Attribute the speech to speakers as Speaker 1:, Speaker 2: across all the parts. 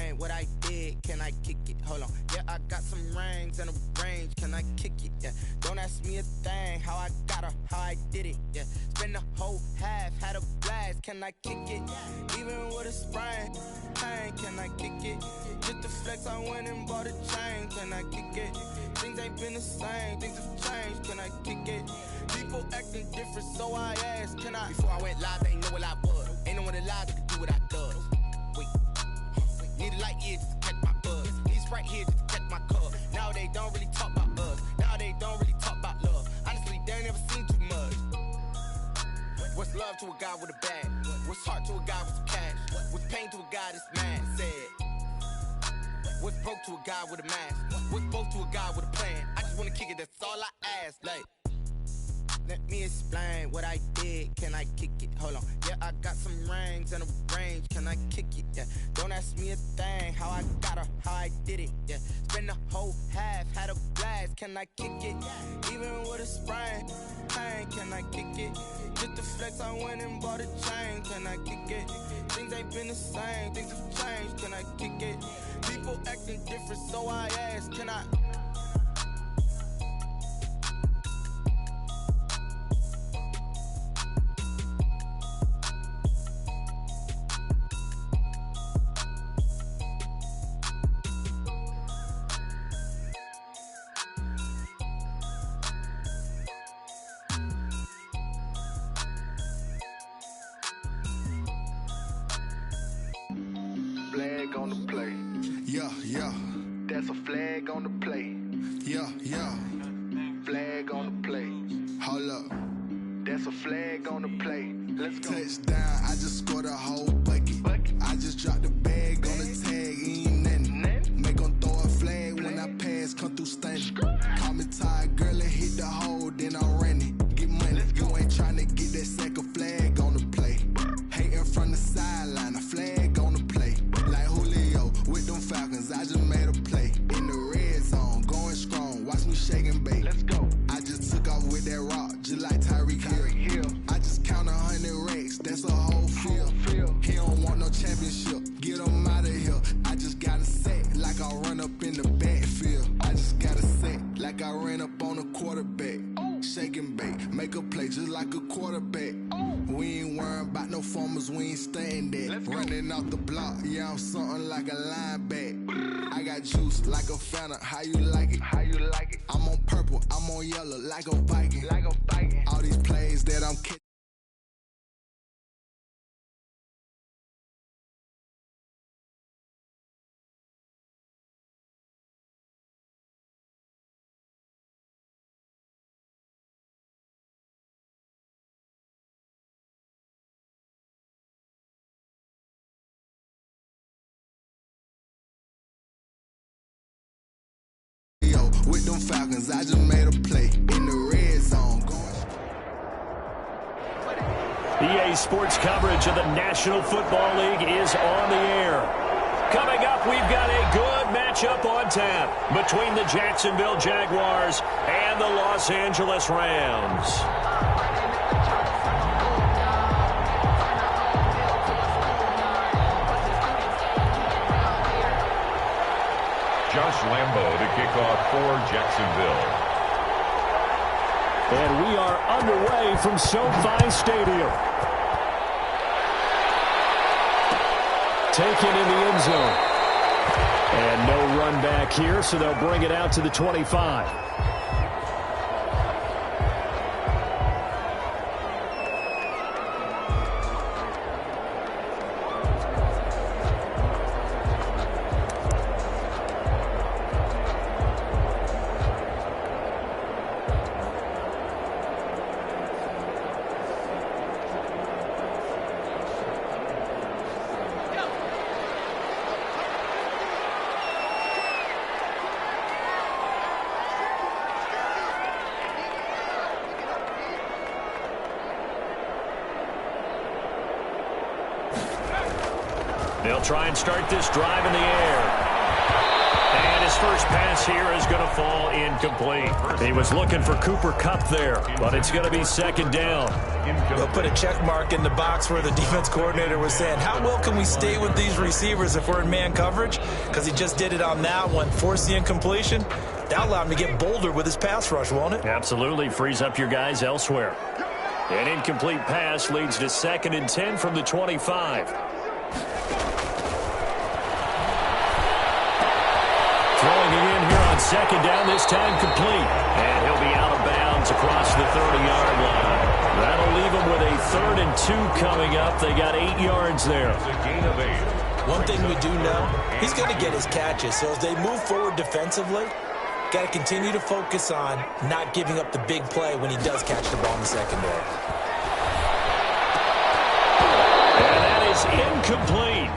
Speaker 1: explain what I did? Can I kick it? Hold on. Yeah, I got some rings and a range. Can I kick it? Yeah. Don't ask me a thing. How I got her, how I did it. Yeah. Spend the whole half, had a blast. Can I kick it? Even with a sprain, pain. Can I kick it? Just to flex, I went and bought a chain. Can I kick it? Things ain't been the same. Things have changed. Can I kick it? People acting different, so I asked, can I? Before I went live, they ain't know what I was. Ain't no one alive that could do what I does. Wait. Need a light year just to catch my buzz. Need Sprite here just to catch my cup. Now they don't really talk about us. Now they don't really talk about love. Honestly, they ain't never seen too much. What's love to a guy with a bag? What's heart to a guy with some cash? What's pain to a guy that's mad? Said. What's broke to a guy with a mask? What's both to a guy with a plan? I just wanna kick it, that's all I ask. Like, let me explain what I did. Can I kick it? Hold on. Yeah, I got some rings and a range. Can I kick it? Yeah. Don't ask me a thing. How I got her, how I did it. Yeah. Spend the whole half, had a blast. Can I kick it? Even with a sprain, pain. Can I kick it? Just to flex, I went and bought a chain. Can I kick it? Things ain't been the same. Things have changed. Can I kick it? People acting different, so I asked, can I?
Speaker 2: Flag on the play.
Speaker 3: Yeah, yeah.
Speaker 2: That's a flag on the play.
Speaker 3: Yeah, yeah.
Speaker 2: Flag on the play.
Speaker 3: Hold up.
Speaker 2: That's a flag on the play. Let's go.
Speaker 3: Touchdown, I just scored a whole bucket. I just dropped the bag on the tag, ain't nothing. Make 'em throw a flag when I pass, come through stunning. Call me tired, girl, and hit the hole, then I'm running. Get money, you ain't tryna get that second flag on the play. Hating from the sideline, a flag on the play. Like Julio with them Falcons, I just made a play. In the red zone, going strong, watch me shake and bake.
Speaker 2: Let's go.
Speaker 3: I just took off with that rock, just like Tyreek Hill. I just count 100 racks, that's a whole field. He don't want no championship, get him out of here. I just got a set, like I run up in the backfield. I just got a set, like I ran up on a quarterback. Shake and bake, make a play just like a quarterback. We ain't worrying about no formers, we ain't staying there. Running off the block, yeah, I'm something like a linebacker. I got juice like a Fanta, how you like it?
Speaker 2: How you like it?
Speaker 3: I'm on purple, I'm on yellow, like a Viking.
Speaker 2: Like a Viking.
Speaker 3: All these plays that I'm catching. With them Falcons, I just made a play in the red zone.
Speaker 4: EA Sports coverage of the National Football League is on the air. Coming up, we've got a good matchup on tap between the Jacksonville Jaguars and the Los Angeles Rams.
Speaker 5: Josh Lambo to kick off for Jacksonville.
Speaker 4: And we are underway from SoFi Stadium. Taken in the end zone. And no run back here, so they'll bring it out to the 25. They'll try and start this drive in the air. And his first pass here is going to fall incomplete. He was looking for Cooper Kupp there, but it's going to be second down.
Speaker 6: They'll put a check mark in the box where the defense coordinator was saying, how well can we stay with these receivers if we're in man coverage? Because he just did it on that one, forced the incompletion. That'll allow him to get bolder with his pass rush, won't it?
Speaker 4: Absolutely. Frees up your guys elsewhere. An incomplete pass leads to 2nd and 10 from the 25. Throwing it in here on 2nd down, this time complete. And he'll be out of bounds across the 30-yard line. That'll leave him with a 3rd and 2 coming up. They got 8 yards there.
Speaker 5: It's a gain of 8.
Speaker 6: One thing we do know, he's going to get his catches. So as they move forward defensively, got to continue to focus on not giving up the big play when he does catch the ball in the secondary.
Speaker 4: And that is incomplete.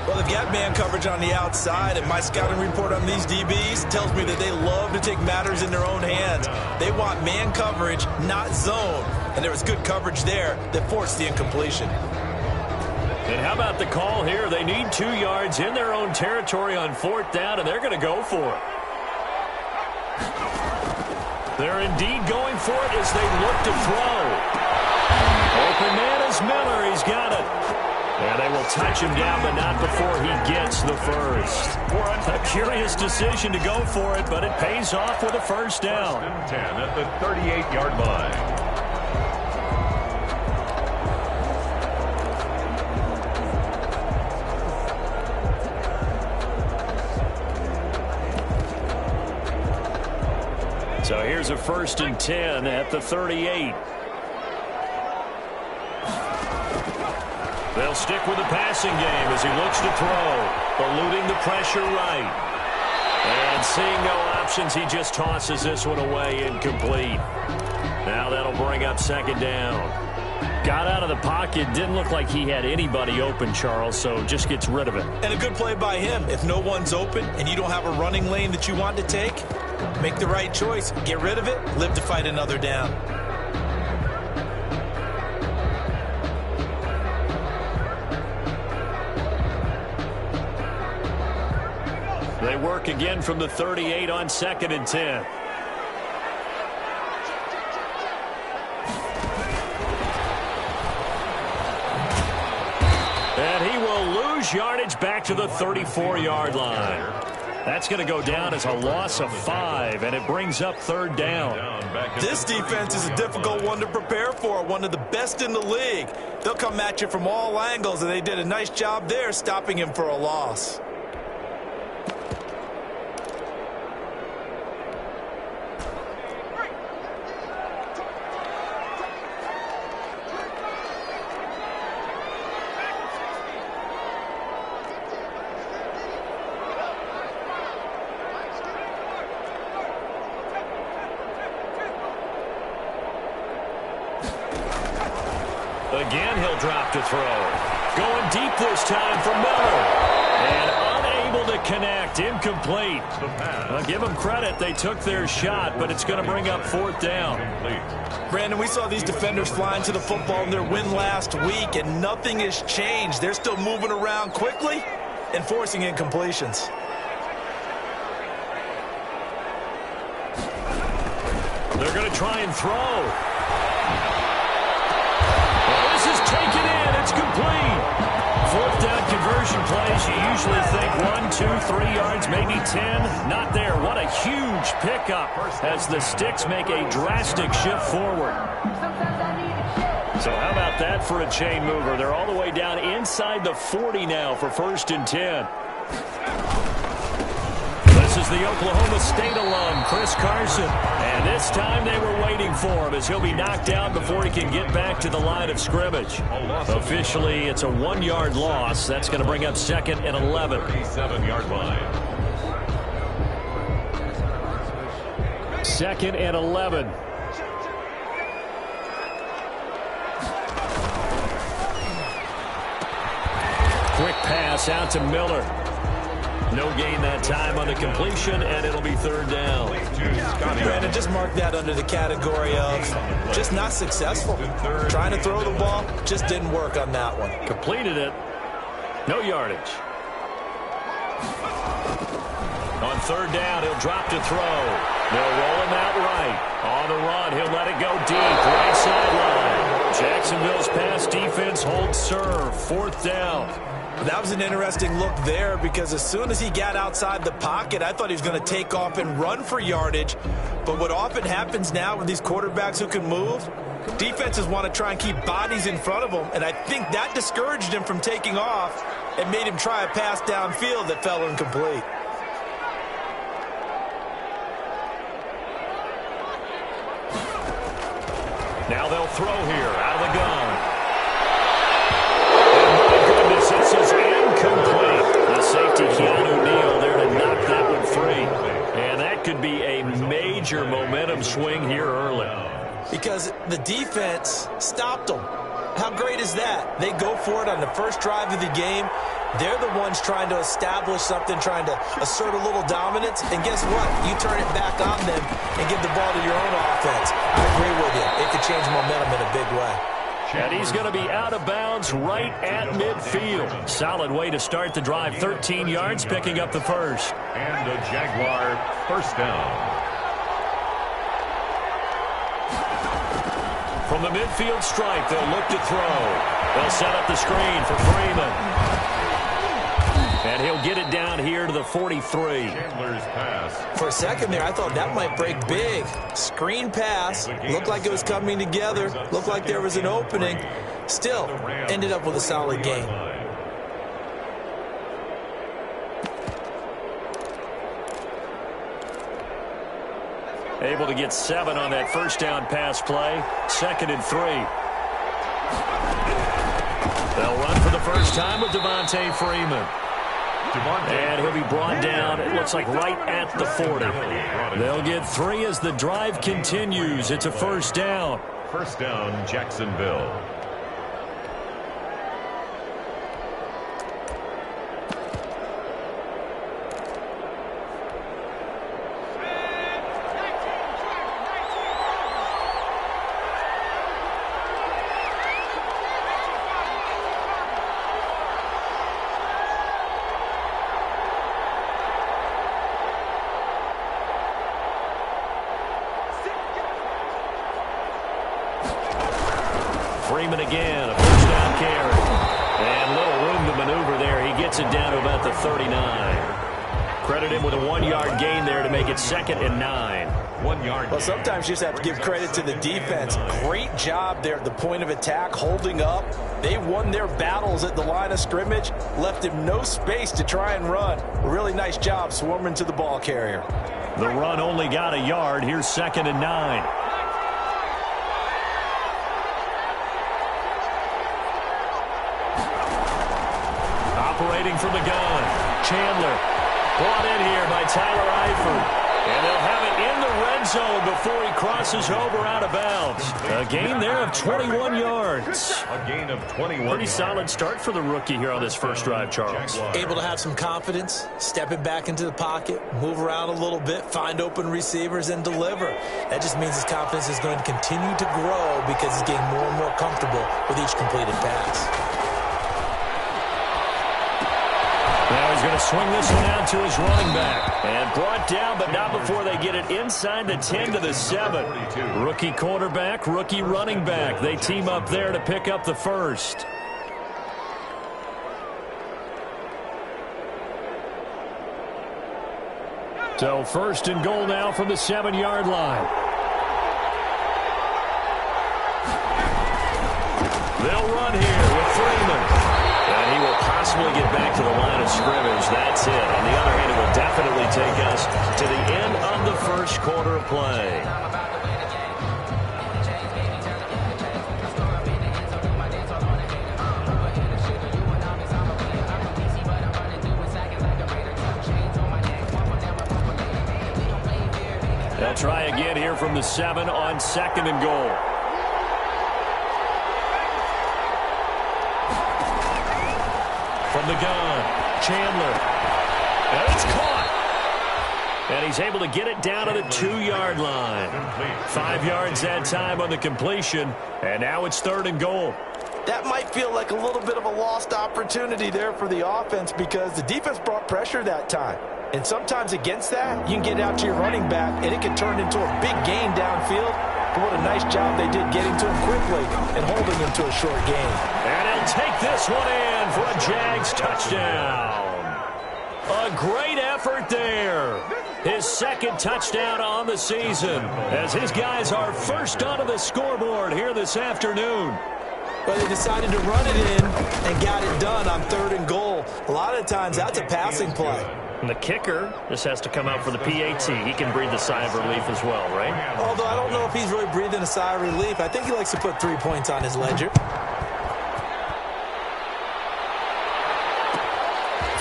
Speaker 6: Well, they've got man coverage on the outside, and my scouting report on these DBs tells me that they love to take matters in their own hands. They want man coverage, not zone. And there was good coverage there that forced the incompletion.
Speaker 4: And how about the call here? They need 2 yards in their own territory on 4th down, and they're going to go for it. They're indeed going for it as they look to throw. Open man is Miller. He's got it. And they will touch him down, but not before he gets the first. A curious decision to go for it, but it pays off with a first down.
Speaker 5: 1st and 10 at the 38-yard line.
Speaker 4: So here's a 1st and 10 at the 38. They'll stick with the passing game as he looks to throw, eluding the pressure right. And seeing no options, he just tosses this one away, incomplete. Now that'll bring up 2nd down. Got out of the pocket, didn't look like he had anybody open, Charles, so just gets rid of it.
Speaker 6: And a good play by him. If no one's open and you don't have a running lane that you want to take, make the right choice. Get rid of it, live to fight another down.
Speaker 4: They work again from the 38 on 2nd and 10. And he will lose yardage back to the 34-yard line. That's going to go down as a loss of 5, and it brings up 3rd down.
Speaker 6: This defense is a difficult one to prepare for, one of the best in the league. They'll come at you from all angles, and they did a nice job there stopping him for a loss.
Speaker 4: Again, he'll drop to throw. Going deep this time for Miller. And unable to connect. Incomplete. Well, give them credit. They took their shot, but it's going to bring up 4th down.
Speaker 6: Brandon, we saw these defenders flying to the football in their win last week, and nothing has changed. They're still moving around quickly and forcing incompletions.
Speaker 4: They're going to try and throw. Taken in, it's complete. 4th down conversion plays. You usually think 1, 2, 3 yards, maybe 10. Not there. What a huge pickup as the Sticks make a drastic shift forward. So how about that for a chain mover? They're all the way down inside the 40 now for 1st and 10. This is the Oklahoma State alum, Chris Carson. And this time they were waiting for him as he'll be knocked out before he can get back to the line of scrimmage. Officially, it's a 1-yard loss. That's going to bring up 2nd and 11.
Speaker 5: 37-yard line.
Speaker 4: 2nd and 11. Quick pass out to Miller. No gain that time on the completion, and it'll be 3rd down.
Speaker 6: Brandon, just mark that under the category of just not successful. Trying to throw the ball, just didn't work on that one.
Speaker 4: Completed it. No yardage. On 3rd down, he'll drop to throw. They'll roll him out right. On the run, he'll let it go deep. Right sideline. Jacksonville's pass defense holds serve. 4th down.
Speaker 6: That was an interesting look there because as soon as he got outside the pocket, I thought he was going to take off and run for yardage. But what often happens now with these quarterbacks who can move, defenses want to try and keep bodies in front of them, and I think that discouraged him from taking off and made him try a pass downfield that fell incomplete.
Speaker 4: Now they'll throw here out of the gun. And my goodness, this is incomplete. The safety, Keanu Neal, there to knock that one free. And that could be a major momentum swing here early.
Speaker 6: Because the defense stopped them. How great is that? They go for it on the first drive of the game. They're the ones trying to establish something, trying to assert a little dominance. And guess what? You turn it back on them and give the ball to your own offense. I agree with you. It could change momentum in a big way.
Speaker 4: And he's going to be out of bounds right at midfield. Solid way to start the drive. 13 yards, picking up the first.
Speaker 5: And a Jaguar first down.
Speaker 4: From the midfield stripe, they'll look to throw. They'll set up the screen for Freeman. And he'll get it down here to the 43.
Speaker 5: Chandler's pass.
Speaker 6: For a second there, I thought that might break big. Screen pass. Looked like it was coming together. Looked like there was an opening. Still, ended up with a solid game.
Speaker 4: Able to get 7 on that first down pass play. 2nd and 3. They'll run for the first time with Devontae Freeman. And he'll be brought down, it looks like right at the 40. They'll get 3 as the drive continues. It's a first down.
Speaker 5: First down, Jacksonville.
Speaker 4: Freeman again, a first down carry. And little room to maneuver there. He gets it down to about the 39. Credit him with a 1-yard gain there to make it 2nd and 9.
Speaker 5: 1 yard.
Speaker 6: Well, sometimes you just have to give credit to the defense. Great job there at the point of attack, holding up. They won their battles at the line of scrimmage, left him no space to try and run. A really nice job swarming to the ball carrier.
Speaker 4: The run only got a yard. Here's 2nd and 9. Operating from the gun, Chandler brought in here by Tyler Eifert. And they'll have it in the red zone before he crosses over out of bounds. A gain there of 21 yards.
Speaker 5: A gain of 21.
Speaker 4: Pretty solid start for the rookie here on this first drive, Charles.
Speaker 6: Able to have some confidence, stepping back into the pocket, move around a little bit, find open receivers, and deliver. That just means his confidence is going to continue to grow because he's getting more and more comfortable with each completed pass.
Speaker 4: Now he's going to swing this one out to his running back. And brought down, but not before they get it inside the 10 to the 7. Rookie quarterback, rookie running back. They team up there to pick up the first. So 1st and goal now from the 7-yard line. They'll run here with Freeman. And he will possibly get back to the line of scrimmage. That's it. On the other hand, it will definitely take us to the end of the first quarter of play. They'll try again here from the 7 on 2nd and goal. From the gun, Chandler. And it's caught. And he's able to get it down to the 2-yard line. 5 yards that time on the completion. And now it's 3rd and goal.
Speaker 6: That might feel like a little bit of a lost opportunity there for the offense because the defense brought pressure that time. And sometimes against that, you can get out to your running back, and it can turn into a big gain downfield. What a nice job they did getting to him quickly and holding him to a short gain.
Speaker 4: And he'll take this one in for a Jags touchdown. A great effort there. His second touchdown on the season as his guys are first onto the scoreboard here this afternoon.
Speaker 6: Well, they decided to run it in and got it done on 3rd and goal. A lot of times that's a passing play.
Speaker 4: And the kicker just has to come out for the PAT. He can breathe a sigh of relief as well, right?
Speaker 6: Although I don't know if he's really breathing a sigh of relief. I think he likes to put 3 points on his ledger.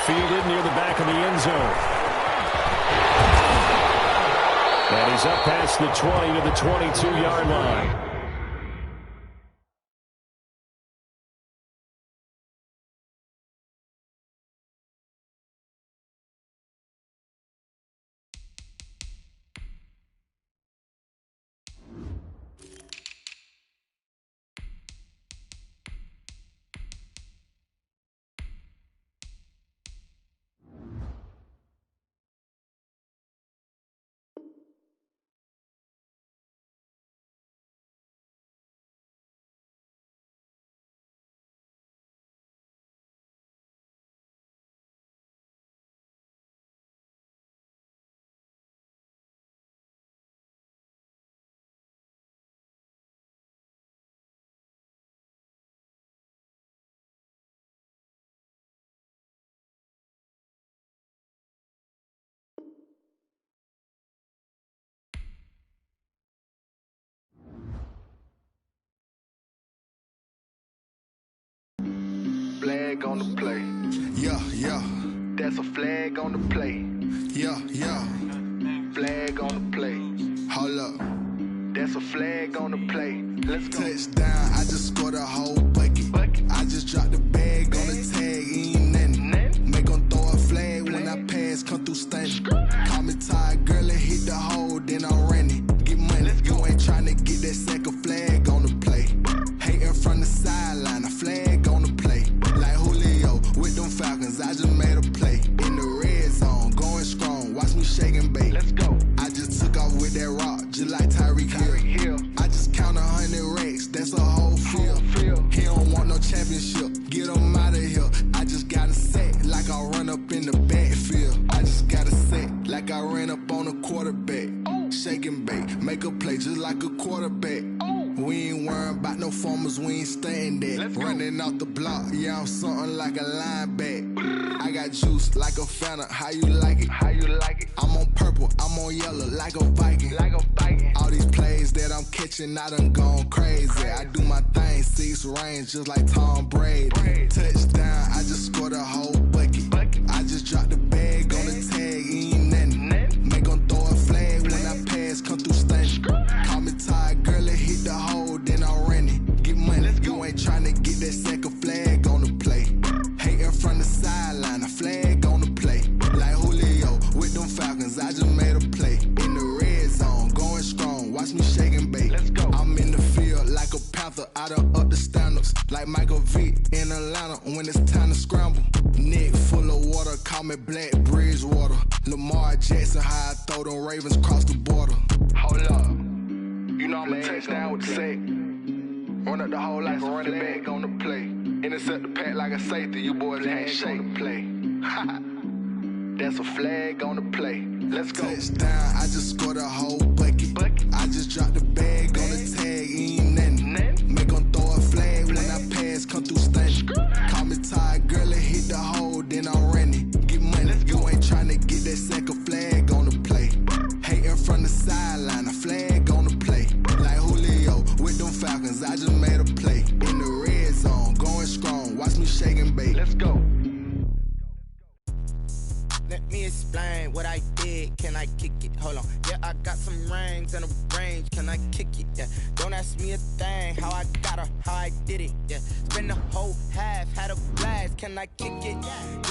Speaker 4: Fielded near the back of the end zone. And he's up past the 20 to the 22-yard line.
Speaker 2: Flag on the play.
Speaker 3: Yeah, yeah.
Speaker 2: That's a flag on the play.
Speaker 3: Yeah, yeah.
Speaker 2: Flag on the play.
Speaker 3: Hold up.
Speaker 2: That's a flag on the play. Let's go.
Speaker 3: Touchdown, I just scored a whole bucket. I just dropped the bag on the tag, ain't nothing. Make 'em throw a flag when I pass, come through stunning. Call me tired, girl, and hit the hole, then I'm running. Get money, you ain't trying to get that second flag on the play. Hating from the sideline, a flag on the play. Like Julio with them Falcons, I just made a play. In the red zone, going strong, watch me shake and bake.
Speaker 2: Let's go.
Speaker 3: I just took off with that rock, just like Tyreek Hill. I just count 100 racks, that's a whole field. He don't want no championship, get him out of here. I just got a set, like I run up in the backfield. I just got a set, like I ran up on a quarterback. Shake and bake, make a play just like a quarterback. We ain't worrying about no formers, we ain't staying there. Running off the block, yeah, I'm something like a linebacker. I got juice like a Fanta, how you like it?
Speaker 2: How you like it?
Speaker 3: I'm on purple, I'm on yellow, like a Viking.
Speaker 2: Like a Viking.
Speaker 3: All these plays that I'm catching, I done gone crazy. I do my thing, 6 range, just like Tom Brady. Touchdown, I just scored a whole bucket. I just dropped the bag on the tag, ain't nothing. Make 'em throw a flag when I pass, come through stunning. Call me tired, girl, and hit the hole, then I'm running. Get money, you ain't trying to get that second flag on the play. Hating from the sideline, a flag on the play. Like Julio with them Falcons, I just made a play. In the red zone, going strong, watch me shake and bake.
Speaker 2: Let's go.
Speaker 3: I'm in the field like a Panther, I done up the standards. Like Michael Vick in Atlanta when it's time to scramble. Neck full of water, call me Black Bridgewater. Lamar Jackson, how I throw them Ravens cross the border.
Speaker 2: Hold up. You know I'm a touchdown with the sack. Run up the hole like a running back on the play. Intercept the pack like a safety. You boys ain't on the play. That's a flag on the play. Let's go.
Speaker 3: Touchdown, I just scored a whole bucket. I just dropped the bag on the tag, ain't nothing. Make 'em throw a flag when I pass, come through stunning. Call me tired, girl, and hit the hole, then I'm running. Get money, you ain't trying to get that second flag on the play. Hating from the sideline, a flag on the play. Like Julio with them Falcons, I just made a play. In the red zone, going strong, watch me shake and bake.
Speaker 2: Let's go.
Speaker 1: Let me explain what I did. Can I kick it? Hold on. Yeah, I got some rings and a range. Can I kick it? Yeah. Don't ask me a thing. How I got her, how I did it. Yeah. Spend the whole half, had a blast. Can I kick it?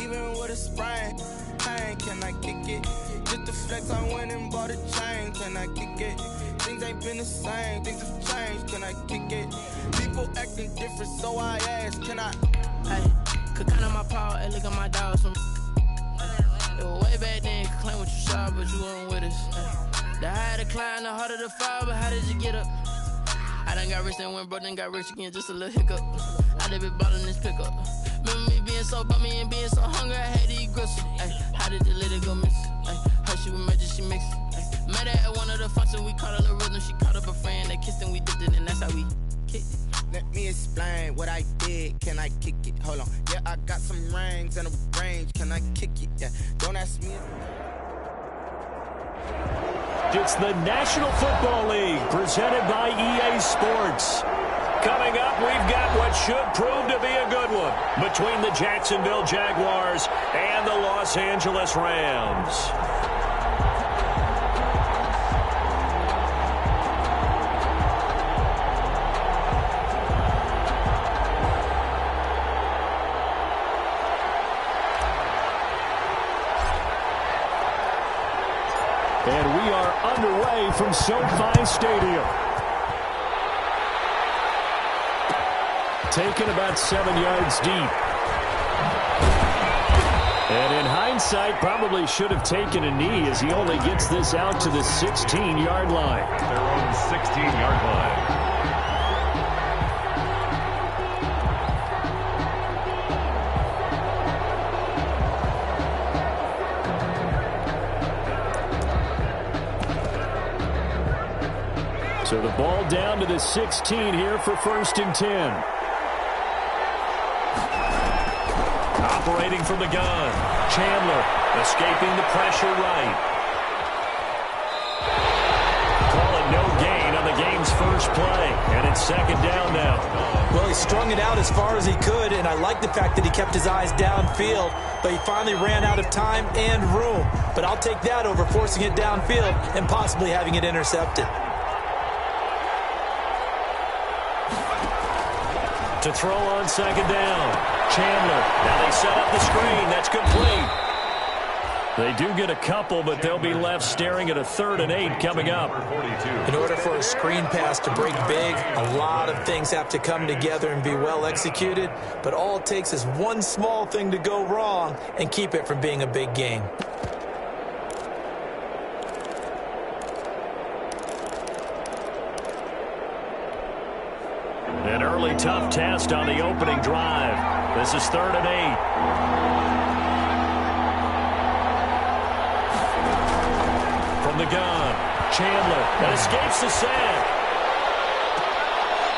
Speaker 1: Even with a sprain. Pain, can I kick it? Just to flex, I went and bought a chain. Can I kick it? Things ain't been the same. Things have changed. Can I kick it? People acting different, so I ask. Can I?
Speaker 7: Hey, could count on my power and look at my dogs from. It was way back then, you could claim what you saw, but you weren't with us. The higher the climb, the harder the fall, but how did you get up? I done got rich and went broke, then got rich again, just a little hiccup. I done been ballin' this pickup. Remember me being so bummy and being so hungry, I had to eat gristle. Ay, how did the lady go miss? Ay, her she was major, she mixed. Ay, met her at one of the functions, we caught a little rhythm. She caught up a friend, they kissed and we dipped it, and that's how we kicked it.
Speaker 1: Let me explain what I did. Can I kick it? Hold on. Yeah, I got some rings and a range. Can I kick it? Yeah. Don't ask me.
Speaker 4: It's the National Football League presented by EA Sports. Coming up, we've got what should prove to be a good one between the Jacksonville Jaguars and the Los Angeles Rams. And we are underway from SoFi Stadium. Taken about 7 yards deep. And in hindsight, probably should have taken a knee as he only gets this out to the 16-yard line.
Speaker 5: Their own 16-yard line.
Speaker 4: So the ball down to the 16 here for 1st and 10. Operating from the gun. Chandler escaping the pressure right. Call it no gain on the game's first play. And it's 2nd down now.
Speaker 6: Well, he strung it out as far as he could, and I like the fact that he kept his eyes downfield, but he finally ran out of time and room. But I'll take that over forcing it downfield and possibly having it intercepted.
Speaker 4: To throw on 2nd down. Chandler. Now they set up the screen. That's complete. They do get a couple, but they'll be left staring at a 3rd and 8 coming up.
Speaker 6: In order for a screen pass to break big, a lot of things have to come together and be well executed, but all it takes is one small thing to go wrong and keep it from being a big game.
Speaker 4: An early tough test on the opening drive. This is 3rd and 8. From the gun, Chandler that escapes the sack.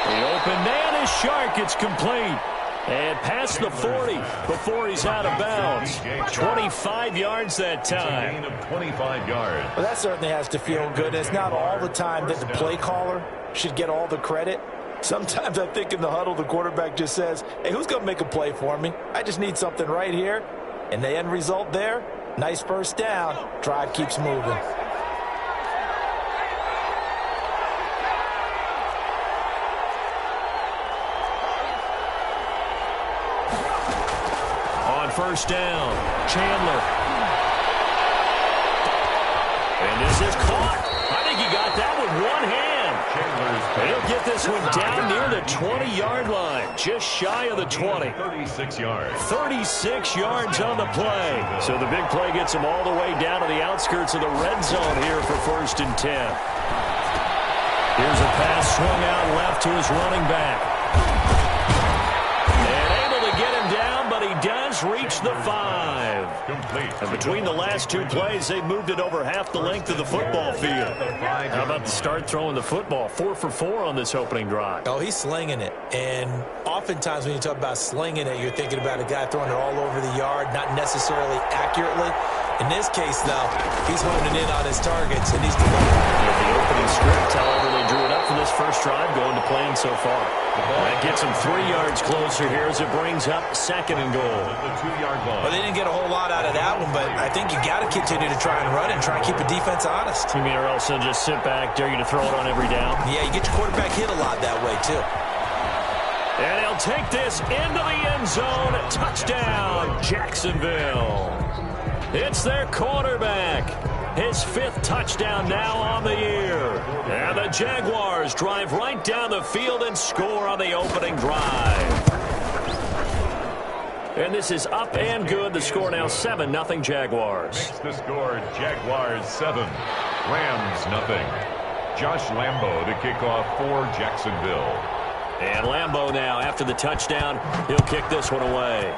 Speaker 4: The open man is Shark. It's complete. And past the 40 before he's out of bounds. 25 yards that time.
Speaker 5: Gain of 25 yards.
Speaker 6: Well, that certainly has to feel good. It's not all the time that the play caller should get all the credit. Sometimes I think in the huddle, the quarterback just says, hey, who's going to make a play for me? I just need something right here. And the end result there, nice first down. Drive keeps moving.
Speaker 4: On 1st down, Chandler. And this is caught. I think he got that with one hand. And he'll get this one down near the 20-yard line, just shy of the 20.
Speaker 5: 36 yards.
Speaker 4: 36 yards on the play. So the big play gets him all the way down to the outskirts of the red zone here for 1st and 10. Here's a pass swung out left to his running back. And able to get him down, but he does reach the 5.
Speaker 5: Complete.
Speaker 4: And between the last 2 plays, they've moved it over half the length of the football field. How about the start throwing the football? 4 for 4 on this opening drive.
Speaker 6: Oh, he's slinging it. And oftentimes when you talk about slinging it, you're thinking about a guy throwing it all over the yard, not necessarily accurately. In this case, though, he's honing in on his targets, and he's delivering.
Speaker 4: With the opening script, however, they drew it up for this first drive, going to plan so far. That gets him 3 yards closer here as it brings up 2nd and goal.
Speaker 5: The 2-yard line.
Speaker 6: Well, they didn't get a whole lot out of that one, but I think you got to continue to try and run and try and keep the defense honest.
Speaker 4: You mean or else they'll just sit back, dare you to throw it on every down?
Speaker 6: Yeah, you get your quarterback hit a lot that way, too.
Speaker 4: And he'll take this into the end zone. Touchdown, Jacksonville. It's their quarterback. His 5th touchdown now on the year. And the Jaguars drive right down the field and score on the opening drive. And this is up and good. The score now 7-0 Jaguars.
Speaker 5: Makes the score Jaguars 7, Rams 0. Josh Lambo to kick off for Jacksonville.
Speaker 4: And Lambo now, after the touchdown, he'll kick this one away.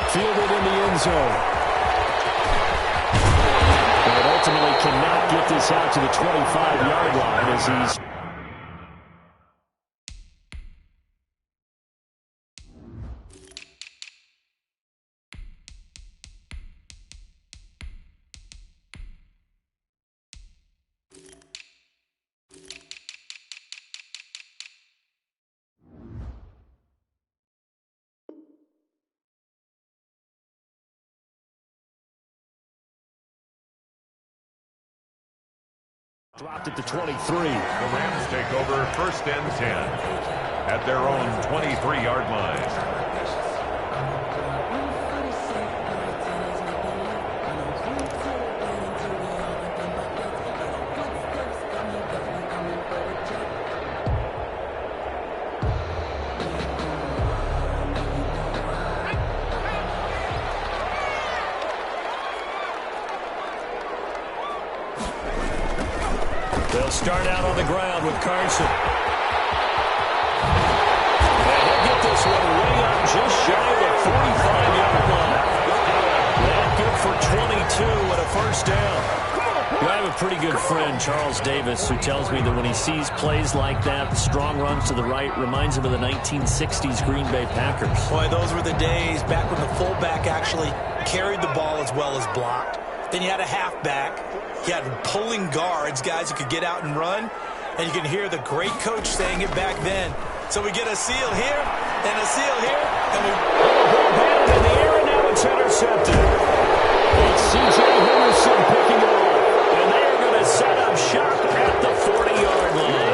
Speaker 4: Fielded in the end zone. But ultimately cannot get this out to the 25-yard line as he's... Dropped at the 23.
Speaker 5: The Rams take over 1st and 10 at their own 23-yard line.
Speaker 4: They'll start out on the ground with Carson. And he'll get this one way up just shy of the 45-yard line. That good for 22 and a first down. I have a pretty good friend, Charles Davis, who tells me that when he sees plays like that, strong runs to the right, reminds him of the 1960s Green Bay Packers.
Speaker 6: Boy, those were the days back when the fullback actually carried the ball as well as blocked. Then you had a halfback. You had pulling guards, guys who could get out and run. And you can hear the great coach saying it back then. So we get a seal here and a seal here. And we
Speaker 4: batted in the air, and now it's intercepted. It's C.J. Henderson picking it up. And they are going to set up shop at the 40-yard line.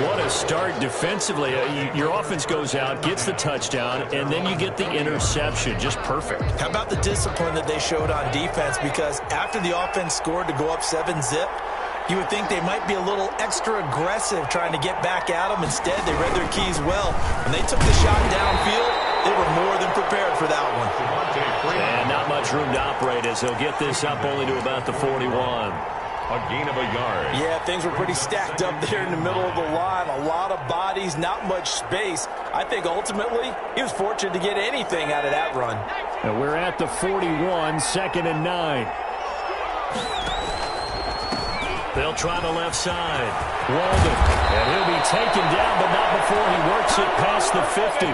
Speaker 4: What a start defensively. Your offense goes out, gets the touchdown, and then you get the interception. Just perfect.
Speaker 6: How about the discipline that they showed on defense? Because after the offense scored to go up 7-zip, you would think they might be a little extra aggressive trying to get back at them. Instead, they read their keys well. When they took the shot downfield, they were more than prepared for that one.
Speaker 4: And not much room to operate as he'll get this up only to about the 41.
Speaker 5: A gain of a yard.
Speaker 6: Yeah, things were pretty stacked up there in the middle of the line. A lot of bodies, not much space. I think ultimately he was fortunate to get anything out of that run.
Speaker 4: And we're at the 41, 2nd and 9. They'll try the left side. Walden. And he'll be taken down, but not before he works it past the 50.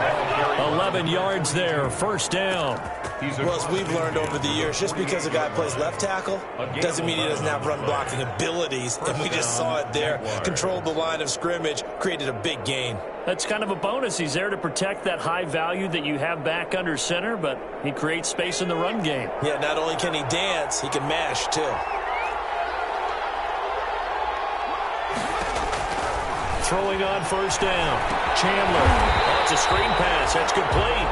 Speaker 4: 11 yards there, first down.
Speaker 6: Well, as we've learned over the years, just because a guy plays left tackle doesn't mean he doesn't have run blocking abilities. And we just saw it there. Controlled the line of scrimmage, created a big gain.
Speaker 4: That's kind of a bonus. He's there to protect that high value that you have back under center, but he creates space in the run game.
Speaker 6: Yeah, not only can he dance, he can mash too.
Speaker 4: Throwing on first down. Chandler. Oh, it's a screen pass. That's complete.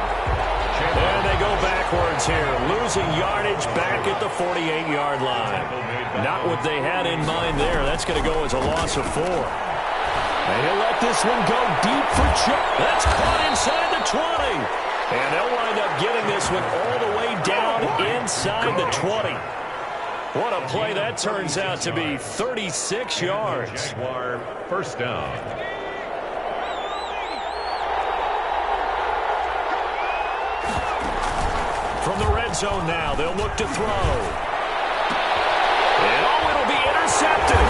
Speaker 4: And they go backwards here. Losing yardage back at the 48-yard line. Not what they had in mind there. That's going to go as a loss of 4. And he'll let this one go deep for Chuck. That's caught inside the 20. And they'll wind up getting this one all the way down inside the 20. What a play that turns out to be. 36 yards.
Speaker 5: Jaguar first down.
Speaker 4: From the red zone now, they'll look to throw. And it'll be intercepted.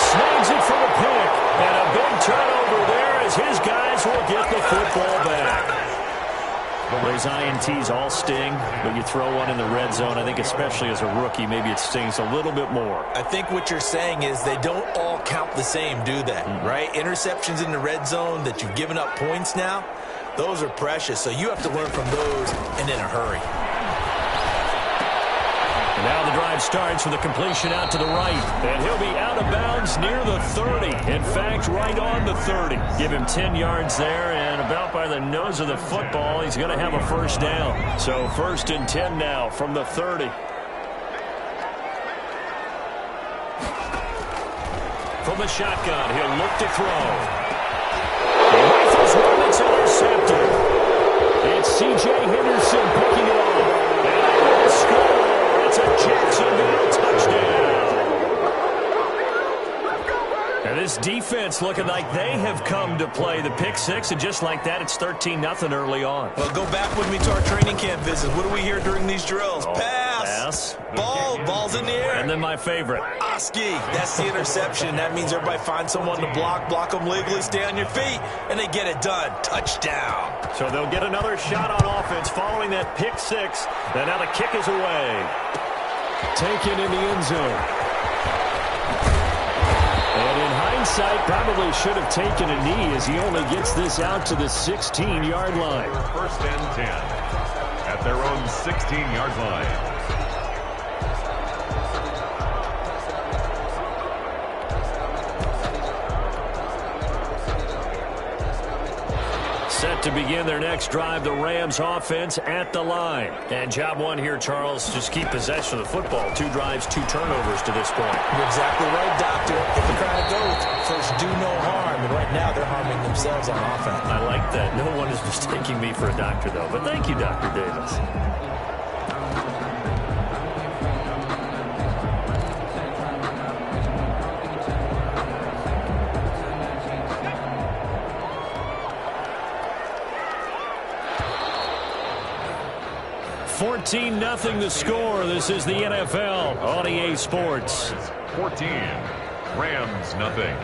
Speaker 4: Snags it for the pick. And a big turnover there as his guys will get the football back. Those INTs all sting, but you throw one in the red zone, I think especially as a rookie, maybe it stings a little bit more.
Speaker 6: I think what you're saying is they don't all count the same, do they? Right? Interceptions in the red zone that you've given up points now, those are precious. So you have to learn from those and in a hurry.
Speaker 4: And now the drive starts with a completion out to the right. And he'll be out of bounds near the 30. In fact, right on the 30. Give him 10 yards there, and about by the nose of the football, he's going to have a first down. So 1st and 10 now from the 30. From the shotgun, he'll look to throw. He rifles one that's intercepted. It's C.J. Henderson picking it off. And a score. It's a Jacksonville touchdown. offense looking like they have come to play. The pick six, and just like that, it's 13-0 early on.
Speaker 6: Well, go back with me to our training camp visits. What do we hear during these drills? Pass. Ball's in the air.
Speaker 4: And then my favorite.
Speaker 6: Oski. That's the interception. That means everybody finds someone to block them legally, stay on your feet, and they get it done. Touchdown.
Speaker 4: So they'll get another shot on offense following that pick six. And now the kick is away. Taken in the end zone. And in hindsight, probably should have taken a knee as he only gets this out to the 16-yard line.
Speaker 5: First and 10 at their own 16-yard line.
Speaker 4: Set to begin their next drive, the Rams offense at the line. And job one here, Charles, just keep possession of the football. 2 drives, 2 turnovers to this point.
Speaker 6: You're exactly right, Doctor. Hippocratic oath. First, do no harm. And right now, they're harming themselves on offense.
Speaker 4: I like that. No one is mistaking me for a doctor, though. But thank you, Dr. Davis. Nothing the score. This is the NFL on EA Sports.
Speaker 5: 14. Rams nothing.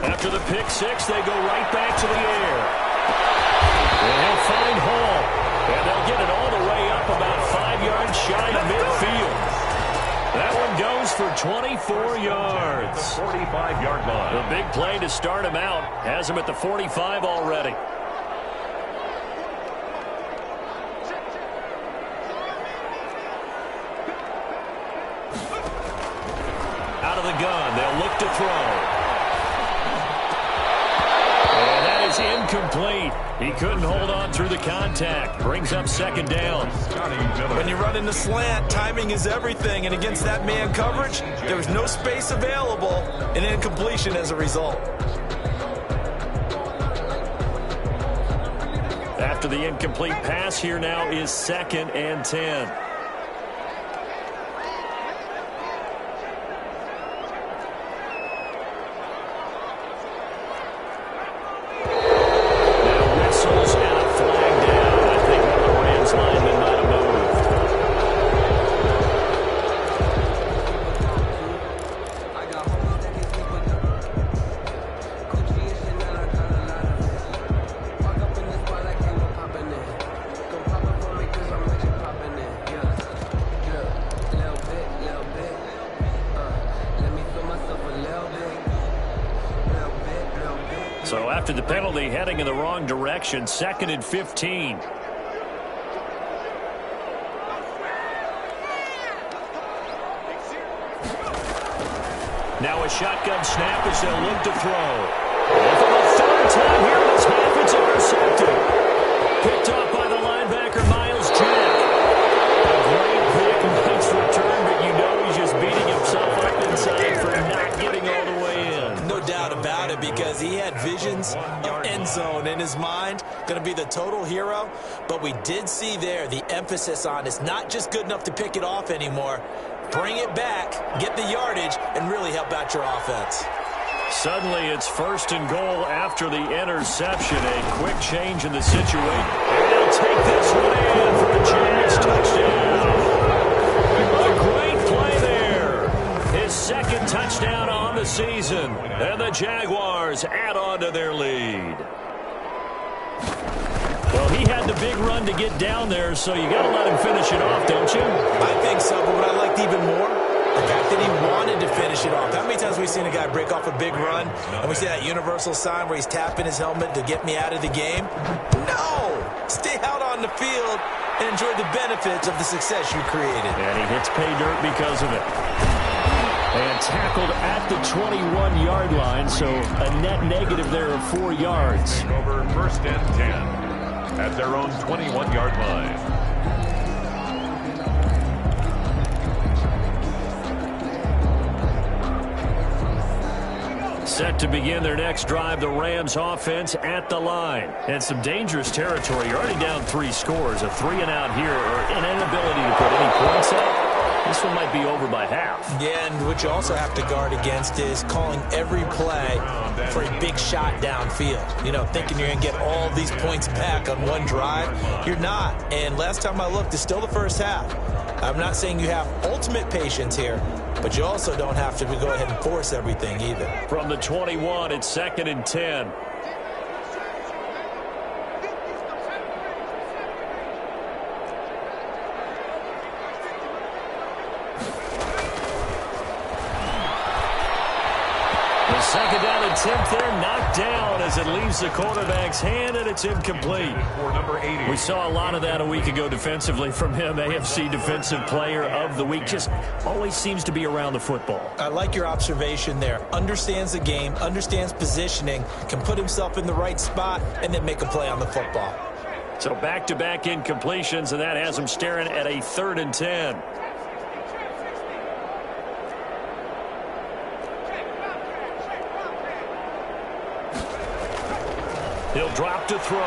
Speaker 4: After the pick six, they go right back to the air. And they'll find Hall. And they'll get it all the way up about 5 yards shy of midfield. That one goes for 24 yards.
Speaker 5: 45-yard line.
Speaker 4: The big play to start him out has him at the 45 already. Out of the gun, they'll look to throw. Incomplete. He couldn't hold on through the contact. Brings up second down.
Speaker 6: When you run in the slant, timing is everything. And against that man coverage, there was no space available, and incompletion as a result.
Speaker 4: After the incomplete pass, here now is 2nd and 10. So after the penalty, heading in the wrong direction, 2nd and 15. Now a shotgun snap as they'll look to throw. And for the 3rd time here in this half, it's intercepted. Picked off by the linebacker, Miles Jack. A great pick, nice return, but you know he's just beating himself up inside for not getting all the way in.
Speaker 6: No doubt about it, because he had visions of end zone in his mind. Going to be the total hero. But we did see there the emphasis on it's not just good enough to pick it off anymore. Bring it back, get the yardage, and really help out your offense.
Speaker 4: Suddenly it's 1st and goal after the interception. A quick change in the situation. And they'll take this one in for a Jags touchdown. A great play there. His 2nd touchdown on the season. And the Jaguars add on to their lead. Well, he had the big run to get down there, so you got to let him finish it off, don't you?
Speaker 6: I think so, but what I liked even more, the fact that he wanted to finish it off. How many times have we seen a guy break off a big run, and we see that universal sign where he's tapping his helmet to get me out of the game? No! Stay out on the field and enjoy the benefits of the success you created.
Speaker 4: And he hits pay dirt because of it. And tackled at the 21-yard line, so a net negative there of 4 yards.
Speaker 5: Over 1st and 10 at their own 21-yard line.
Speaker 4: set to begin their next drive, the Rams offense at the line. And some dangerous territory. You're already down 3 scores. A 3-and-out here, or an inability to put any points up. This one might be over by half. Yeah, and what you also have to guard against is calling every play for a big shot downfield. You know, thinking you're going to get all these points back on one drive. You're not. And last time I looked, it's still the first half. I'm not saying you have ultimate patience here, but you also don't have to go ahead and force everything either. From the 21, it's 2nd and 10. The 2nd down and 10th there, knocked down as it leaves the quarterback's hand, and it's incomplete. We saw a lot of that a week ago defensively from him. AFC Defensive Player of the Week. Just always seems to be around the football. I like your observation there. Understands the game, understands positioning, can put himself in the right spot, and then make a play on the football. So back-to-back incompletions, and that has him staring at a 3rd and 10. He'll drop to throw. And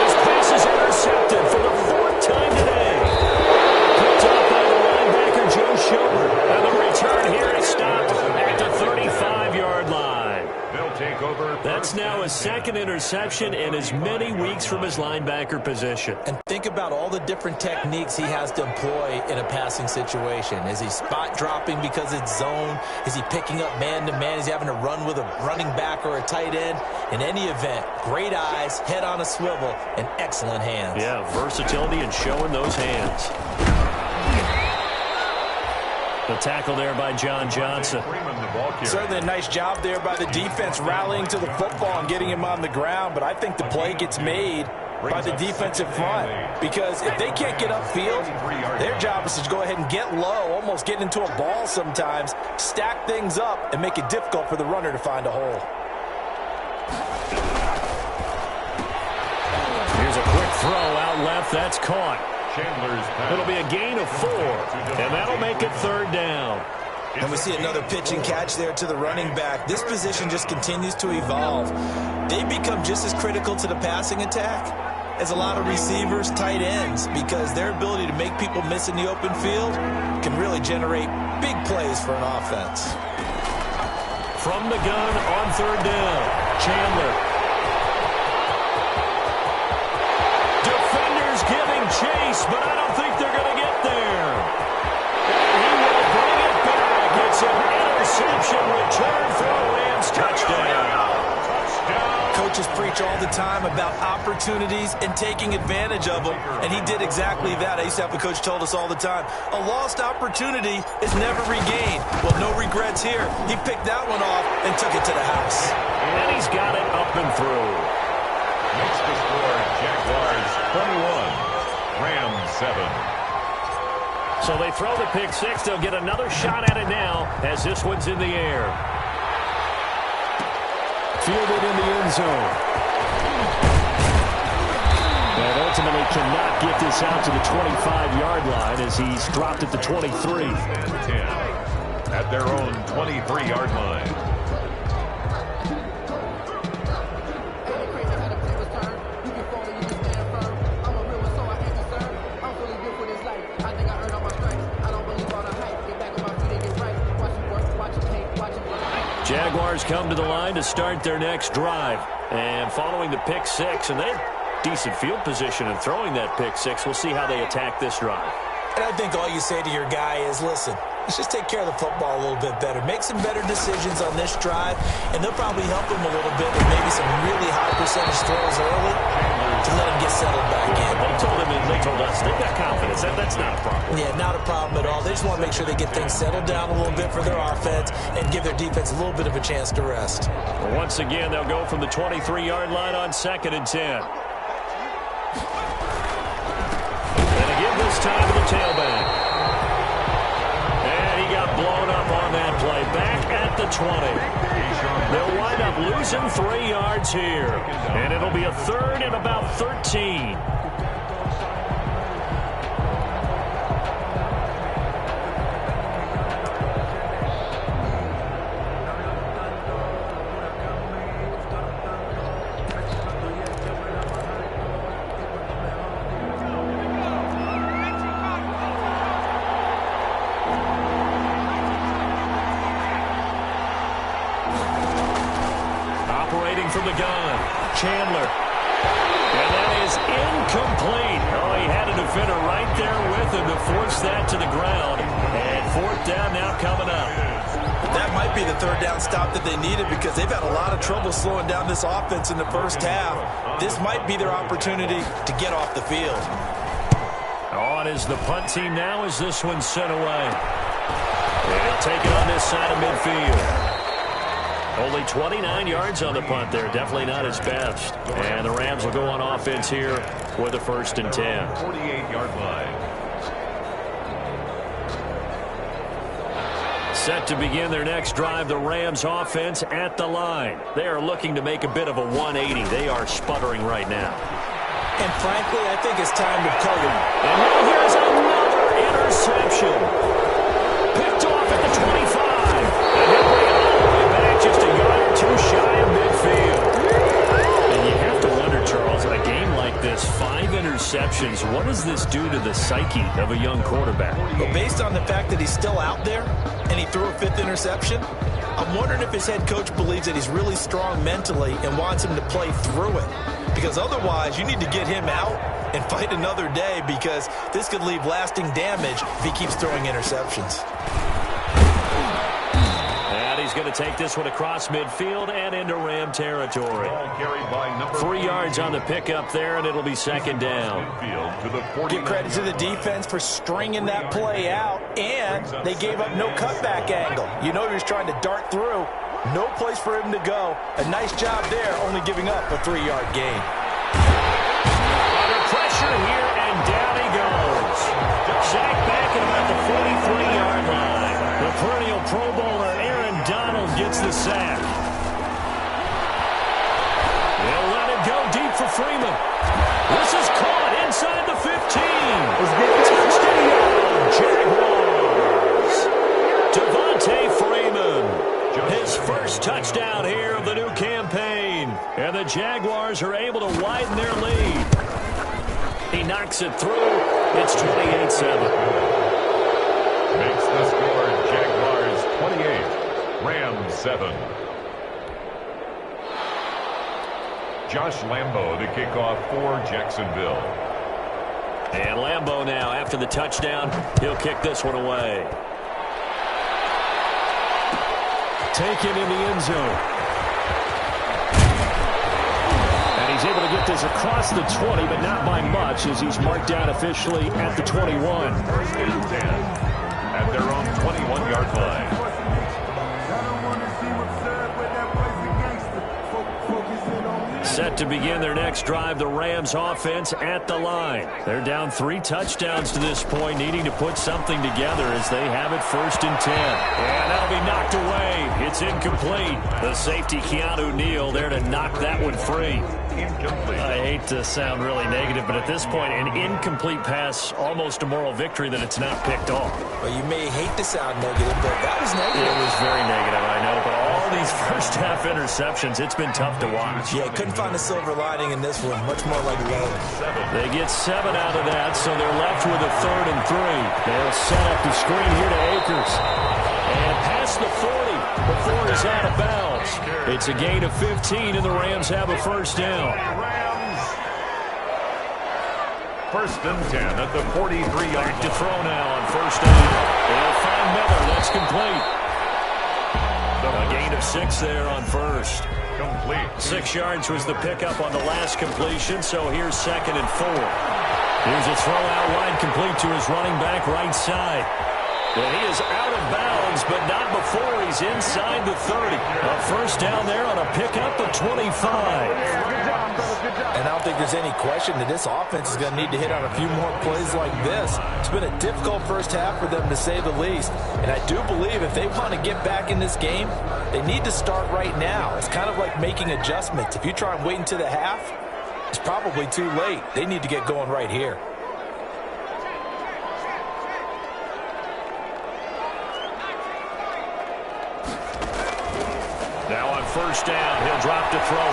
Speaker 4: his pass is intercepted for the 4th time today. Picked up by the linebacker, Joe Schobert. And the return here is stopped at the 35-yard line. They'll take over. That's now his 2nd interception in as many weeks from his linebacker position. And think about all the different techniques he has to employ in a passing situation. Is he spot dropping because it's zone? Is he picking up man-to-man? Is he having to run with a running back or a tight end? In any event, great eyes, head on a swivel, and excellent hands. Yeah, versatility and showing those hands. The tackle there by John Johnson. Certainly a nice job there by the defense rallying to the football and getting him on the ground, but I think the play gets made by the defensive front, because if they can't get upfield, their job is to go ahead and get low, almost get into a ball sometimes, stack things up, and make it difficult for the runner to find a hole. Here's a quick throw out left. That's caught. It'll be a gain of 4, and that'll make it 3rd down. And we see another pitch and catch there to the running back. This position just continues to evolve. They become just as critical to the passing attack as a lot of receivers, tight ends, because their ability to make people miss in the open field can really generate big plays for an offense. From the gun on 3rd down, Chandler. Defenders giving chase, but I don't think they're going to get there. And he will bring it back. It's an interception return for a Rams touchdown. Coaches preach all the time about opportunities and taking advantage of them, and he did exactly that. I used to have a coach told us all the time, a lost opportunity is never regained. Well, no regrets here. He picked that one off and took it to the house. And he's got it up and through.
Speaker 5: Makes the score Jaguars 21, Rams 7.
Speaker 4: So they throw the pick 6. They'll get another shot at it now as this one's in the air. Fielded in the end zone. And ultimately cannot get this out to the 25-yard line as he's dropped at the 23.
Speaker 5: At their own 23-yard line.
Speaker 4: Jaguars come to the line to start their next drive. And following the pick 6, and they have decent field position in throwing that pick 6. We'll see how they attack this drive.
Speaker 6: And I think all you say to your guy is, listen, let's just take care of the football a little bit better. Make some better decisions on this drive, and they'll probably help him a little bit with maybe some really high percentage throws early to let him get settled back in.
Speaker 4: They told him and they told us they've got confidence. That's not a problem.
Speaker 6: Yeah, not a problem at all. They just want to make sure they get things settled down a little bit for their offense and give their defense a little bit of a chance to rest.
Speaker 4: Well, once again, they'll go from the 23-yard line on 2nd and 10. And again this time to the tailback. And he got blown up on that play. Back at the 20. They'll wind up losing 3 yards here. And it'll be a 3rd and about 13. from the gun. Chandler. And that is incomplete. Oh, he had a defender right there with him to force that to the ground. And fourth down now coming up.
Speaker 6: That might be the third down stop that they needed because they've had a lot of trouble slowing down this offense in the first half. This might be their opportunity to get off the field.
Speaker 4: On is the punt team now as this one's sent away. They'll take it on this side of midfield. Only 29 yards on the punt there. Definitely not his best. And the Rams will go on offense here with a 1st and 10.
Speaker 5: 48-yard line.
Speaker 4: Set to begin their next drive, the Rams offense at the line. They are looking to make a bit of a 180. They are sputtering right now.
Speaker 6: And frankly, I think it's time to call it.
Speaker 4: And now here's another interception. Picked off at the 25. And he'll bring it all the way back just a yard or two shy of midfield. And you have to wonder, Charles, a game like this, 5 interceptions, what does this do to the psyche of a young quarterback?
Speaker 6: Well, based on the fact that he's still out there and he threw a 5th interception, I'm wondering if his head coach believes that he's really strong mentally and wants him to play through it. Because otherwise, you need to get him out and fight another day because this could leave lasting damage if he keeps throwing interceptions.
Speaker 4: And he's going to take this one across midfield and into Ram territory. 3 yards on the pickup there, and it'll be 2nd down.
Speaker 6: Give credit to the defense for stringing that play out, and they gave up no cutback angle. You know he was trying to dart through. No place for him to go. A nice job there, only giving up a 3-yard gain.
Speaker 4: Under pressure here, and down he goes. Sacked back at about the 43-yard line. The perennial Pro Bowler Aaron Donald gets the sack. They'll let it go deep for Freeman. This is caught inside the 15. Touchdown, Jaguars. Devontae Freeman. His first touchdown here of the new campaign. And the Jaguars are able to widen their lead. He knocks it through. It's 28-7.
Speaker 5: Makes the score Jaguars 28, Rams 7. Josh Lambo the kickoff for Jacksonville.
Speaker 4: And Lambo now, after the touchdown, he'll kick this one away. Taken in the end zone. And he's able to get this across the 20, but not by much, as he's marked down officially at the 21.
Speaker 5: 1st and 10 at their own 21-yard line.
Speaker 4: Set to begin their next drive, the Rams offense at the line. They're down 3 touchdowns to this point, needing to put something together as they have it 1st and 10. And that'll be knocked away. It's incomplete. The safety, Keanu Neal, there to knock that one free.
Speaker 5: Incomplete.
Speaker 4: I hate to sound really negative, but at this point, an incomplete pass, almost a moral victory that it's not picked off.
Speaker 6: Well, you may hate to sound negative, but that was negative.
Speaker 4: It was very negative, I know, but all these first half interceptions, it's been tough to watch.
Speaker 6: Yeah, couldn't find a silver lining in this one. Much more like love.
Speaker 4: They get 7 out of that, so they're left with a 3rd and 3. They'll set up the screen here to Akers. And past the 40 before he's out of bounds. It's a gain of 15, and the Rams have a 1st down.
Speaker 5: Rams. 1st and 10 at the 43-yard
Speaker 4: Back to throw now on 1st down. They'll find Miller. That's complete. A gain of 6 there on 1st.
Speaker 5: complete.
Speaker 4: 6 yards was the pickup on the last completion, so here's 2nd and 4. Here's a throw out wide, complete to his running back right side. And he is out of bounds, but not before he's inside the 30. A 1st down there on a pickup of 25.
Speaker 6: And I don't think there's any question that this offense is going to need to hit on a few more plays like this. It's been a difficult first half for them, to say the least. And I do believe if they want to get back in this game, they need to start right now. It's kind of like making adjustments. If you try and wait until the half, it's probably too late. They need to get going right here.
Speaker 4: Now on 1st down, he'll drop to throw.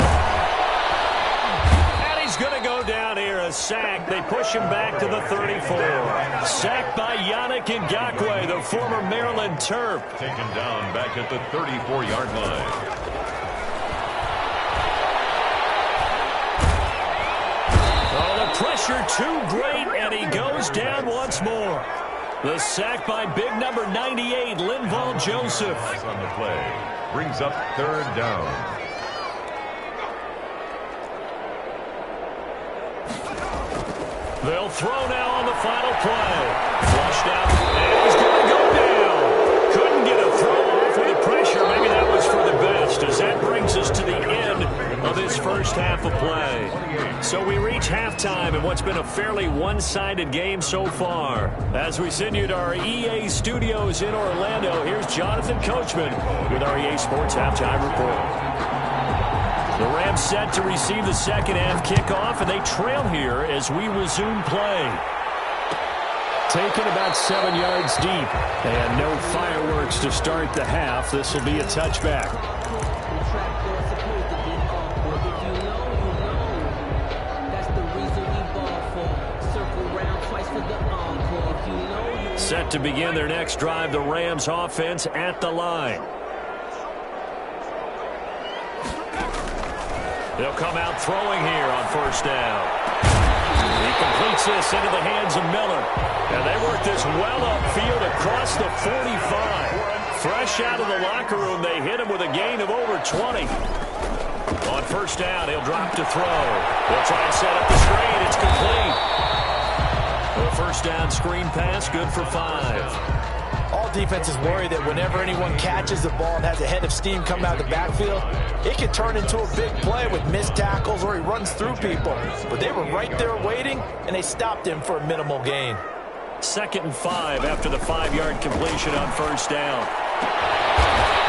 Speaker 4: And he's going to go down here, a sack. They push him back to the 34. Sacked by Yannick Ngakoue, the former Maryland Terp.
Speaker 5: Taken down back at the 34-yard line.
Speaker 4: pressure too great, and he goes down once more. The sack by big number 98, Linval Joseph.
Speaker 5: On the play. Brings up third down.
Speaker 4: They'll throw now on the final play. Flushed out, and he's going to go down. Couldn't get a throw off with the pressure. Maybe that was for the best, as that brings us to the end of this first half of play. So we reach halftime in what's been a fairly one-sided game so far. As we send you to our EA studios in Orlando, here's Jonathan Coachman with our EA Sports Halftime Report. The Rams set to receive the second half kickoff, and they trail here as we resume play. Taken about 7 yards deep, and no fireworks to start the half. This will be a touchback. Set to begin their next drive, the Rams offense at the line. They'll come out throwing here on first down. He completes this into the hands of Miller. And they work this well upfield across the 45. Fresh out of the locker room, they hit him with a gain of over 20. On first down, he'll drop to throw. They'll try and set up the screen. It's complete. The first down screen pass, good for 5.
Speaker 6: All defenses worry that whenever anyone catches the ball and has a head of steam come out of the backfield, it can turn into a big play with missed tackles or he runs through people. But they were right there waiting, and they stopped him for a minimal gain.
Speaker 4: 2nd and 5 after the 5-yard completion on first down.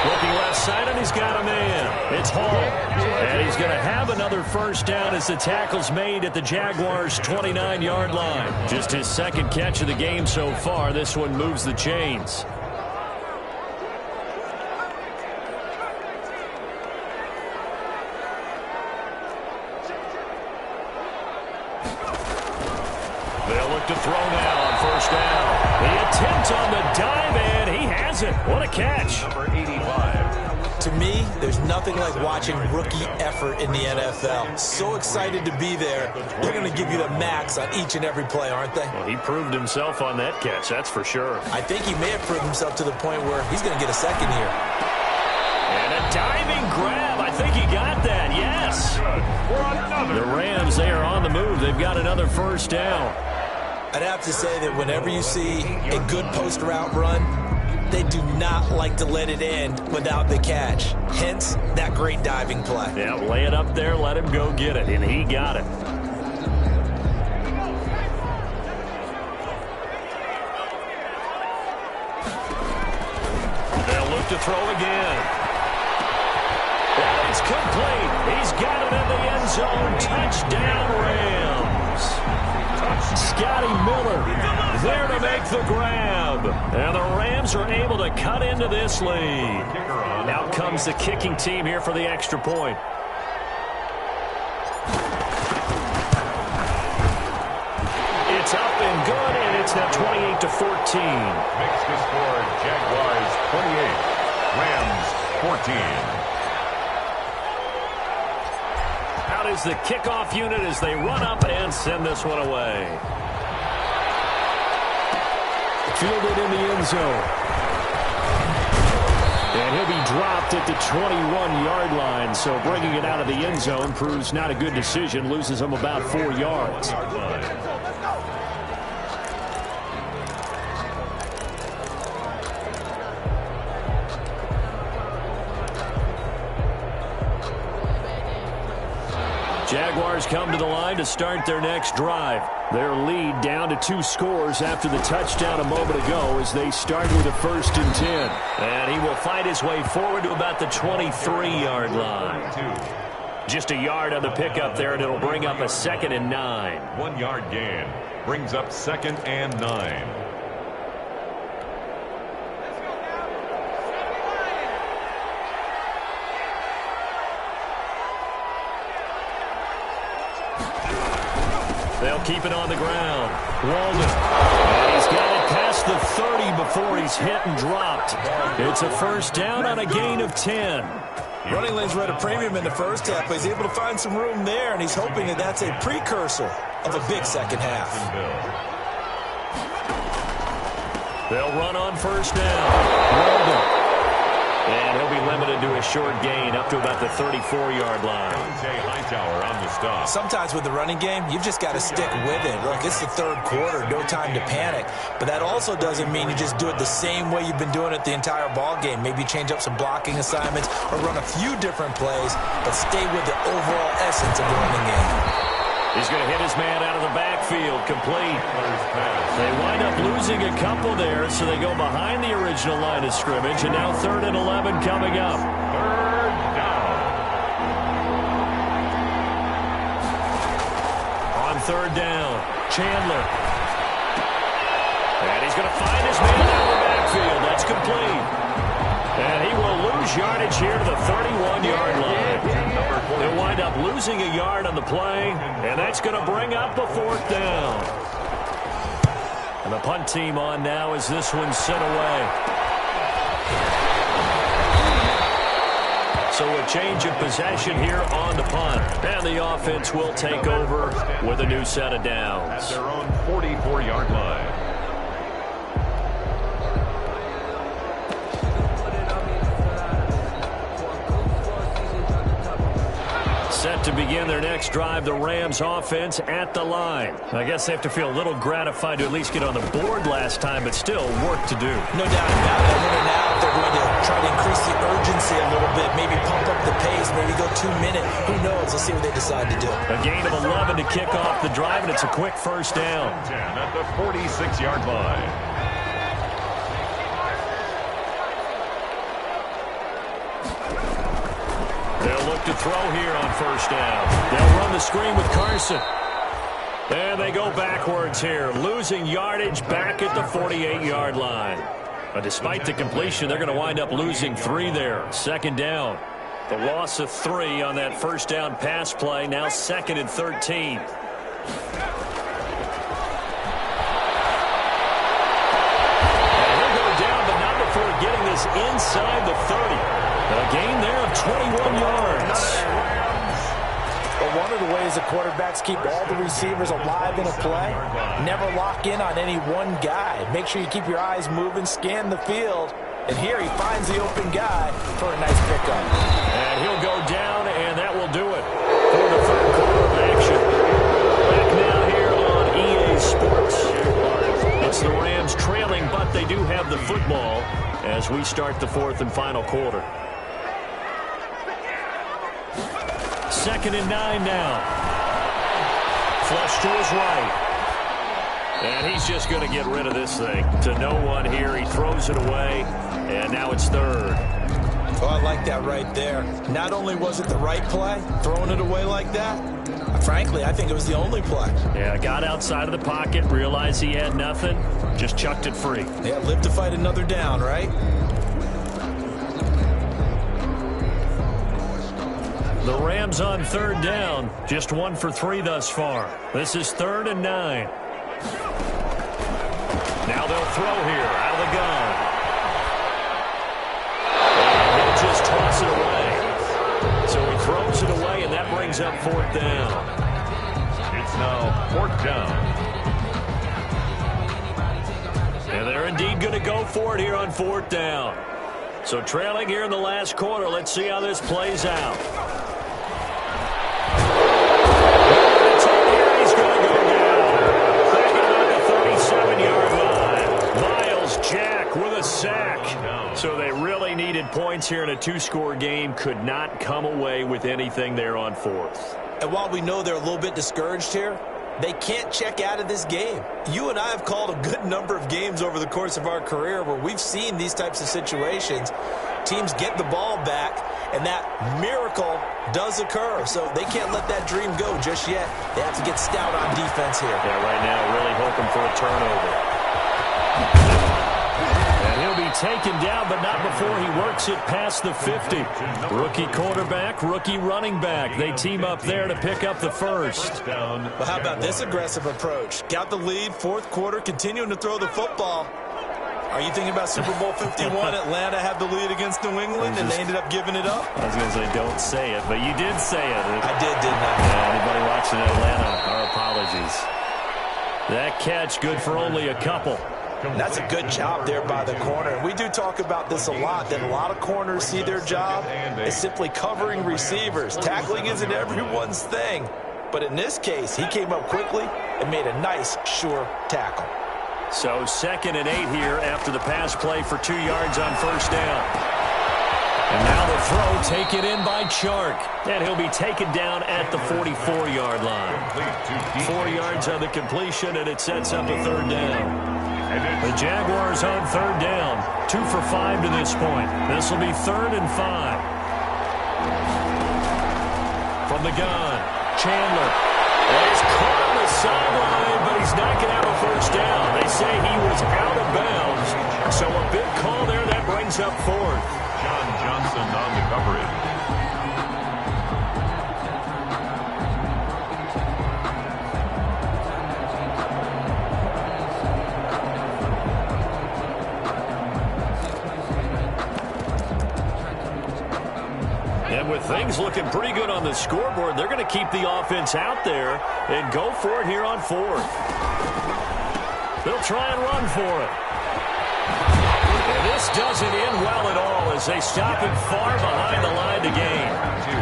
Speaker 4: Looking left side, and he's got a man. It's Hall. And he's going to have another first down as the tackle's made at the Jaguars' 29-yard line. Just his second catch of the game so far. This one moves the chains. They'll look to throw now on first down. The attempt on the dive, and he has it. What a catch.
Speaker 5: Number 85.
Speaker 6: To me, there's nothing like watching rookie effort in the NFL. So excited to be there. They're going to give you the max on each and every play, aren't they?
Speaker 4: Well, he proved himself on that catch, that's for sure.
Speaker 6: I think he may have proved himself to the point where he's going to get a second here.
Speaker 4: And a diving grab. I think he got that, yes. The Rams, they are on the move. They've got another first down.
Speaker 6: I'd have to say that whenever you see a good post route run, they do not like to let it end without the catch. Hence, that great diving play.
Speaker 4: Yeah, lay it up there, let him go get it, and he got it. They'll look to throw again. And it's complete. He's got it in the end zone. Touchdown, Rams. Scotty Miller there to make the grab. And the Rams are able to cut into this lead. Out comes the kicking team here for the extra point. It's up and good, and it's now 28-14.
Speaker 5: Makes the score Jaguars 28, Rams 14.
Speaker 4: Out is the kickoff unit as they run up and send this one away. Fielded in the end zone. And he'll be dropped at the 21-yard line, so bringing it out of the end zone proves not a good decision, loses him about 4 yards. Jaguars come to the line to start their next drive. Their lead down to 2 scores after the touchdown a moment ago as they start with a 1st and 10. And he will fight his way forward to about the 23-yard line. Just a yard on the pickup there, and it'll bring up a 2nd and 9.
Speaker 5: 1-yard gain brings up 2nd and 9.
Speaker 4: They'll keep it on the ground. Walden. And he's got it past the 30 before he's hit and dropped. It's a first down on a gain of 10.
Speaker 6: Running lanes were at a premium in the first half, but he's able to find some room there, and he's hoping that that's a precursor of a big second half.
Speaker 4: They'll run on first down. And he'll be limited to a short gain up to about the 34-yard line.
Speaker 5: Hightower on the stop.
Speaker 6: Sometimes with the running game, you've just got to stick with it. Look, it's the third quarter, no time to panic. But that also doesn't mean you just do it the same way you've been doing it the entire ball game. Maybe change up some blocking assignments or run a few different plays, but stay with the overall essence of the running game.
Speaker 4: He's going to hit his man out of the backfield, complete. They wind up losing a couple there, so they go behind the original line of scrimmage, and now 3rd and 11 coming up.
Speaker 5: Third down.
Speaker 4: On 3rd down, Chandler. And he's going to find his man out of the backfield. That's complete. And he will lose yardage here to the 31-yard line. They'll wind up losing a yard on the play, and that's going to bring up a 4th down. And the punt team on now as this one's sent away. So a change of possession here on the punt. And the offense will take over with a new set of downs.
Speaker 5: At their own 44-yard line.
Speaker 4: Set to begin their next drive, the Rams offense at the line. I guess they have to feel a little gratified to at least get on the board last time, but still work to do.
Speaker 6: No doubt about it. And now they're going to try to increase the urgency a little bit, maybe pump up the pace, maybe go 2-minute. Who knows? Let's see what they decide to do.
Speaker 4: A gain of 11 to kick off the drive, and it's a quick first down.
Speaker 5: 10 at the 46-yard line.
Speaker 4: They'll look to throw here on first down. They'll run the screen with Carson. And they go backwards here, losing yardage back at the 48-yard line. But despite the completion, they're going to wind up losing 3 there. 2nd down. The loss of 3 on that first down pass play. Now 2nd and 13. And he'll go down, but not before getting this inside the 30. A gain there of 21 yards.
Speaker 6: But one of the ways the quarterbacks keep all the receivers alive in a play, never lock in on any one guy. Make sure you keep your eyes moving, scan the field. And here he finds the open guy for a nice pickup.
Speaker 4: And he'll go down, and that will do it for the 3rd quarter of action. Back now here on EA Sports. It's the Rams trailing, but they do have the football as we start the 4th and final quarter. 2nd and 9 now. Flush to his right. And he's just going to get rid of this thing to no one here. He throws it away, and now it's 3rd.
Speaker 6: Oh, I like that right there. Not only was it the right play, throwing it away like that, frankly, I think it was the only play.
Speaker 4: Yeah, got outside of the pocket, realized he had nothing, just chucked it free.
Speaker 6: Yeah, live to fight another down, right?
Speaker 4: The Rams on 3rd down, just 1 for 3 thus far. This is 3rd and 9. Now they'll throw here out of the gun. And he'll just toss it away. So he throws it away, and that brings up 4th down.
Speaker 5: It's now 4th down.
Speaker 4: And they're indeed going to go for it here on 4th down. So trailing here in the last quarter, let's see how this plays out. He's going to go down. Back at the 37-yard line. Miles Jack with a sack. So they really needed points here in a 2-score game. Could not come away with anything there on 4th.
Speaker 6: And while we know they're a little bit discouraged here, they can't check out of this game. You and I have called a good number of games over the course of our career where we've seen these types of situations. Teams get the ball back, and that miracle does occur. So they can't let that dream go just yet. They have to get stout on defense here.
Speaker 4: Yeah, right now really hoping for a turnover. And he'll be taken down, but not before he works it past the 50. Rookie quarterback, rookie running back. They team up there to pick up the first.
Speaker 6: Well, how about this aggressive approach? Got the lead, 4th quarter, continuing to throw the football. Are you thinking about Super Bowl 51? Atlanta had the lead against New England, and they ended up giving it up?
Speaker 4: I was going to say, don't say it, but you did say it.
Speaker 6: I did, didn't I?
Speaker 4: Yeah, anybody watching Atlanta, our apologies. That catch good for only a couple.
Speaker 6: That's a good job there by the corner. We do talk about this a lot, that a lot of corners see their job as simply covering receivers. Tackling isn't everyone's thing. But in this case, he came up quickly and made a nice, sure tackle.
Speaker 4: So 2nd and 8 here after the pass play for 2 yards on first down. And now the throw taken in by Chark. And he'll be taken down at the 44-yard line. 4 yards on the completion, and it sets up a 3rd down. The Jaguars on 3rd down. 2 for 5 to this point. This will be 3rd and 5. From the gun, Chandler. He's caught on the sideline, but he's not going to have a first down. They say he was out of bounds. So a big call there. That brings up 4th.
Speaker 5: John Johnson on the coverage.
Speaker 4: And with things looking pretty good on the scoreboard, they're going to keep the offense out there and go for it here on 4th. They'll try and run for it. And this doesn't end well at all as they stop it far behind the line to gain.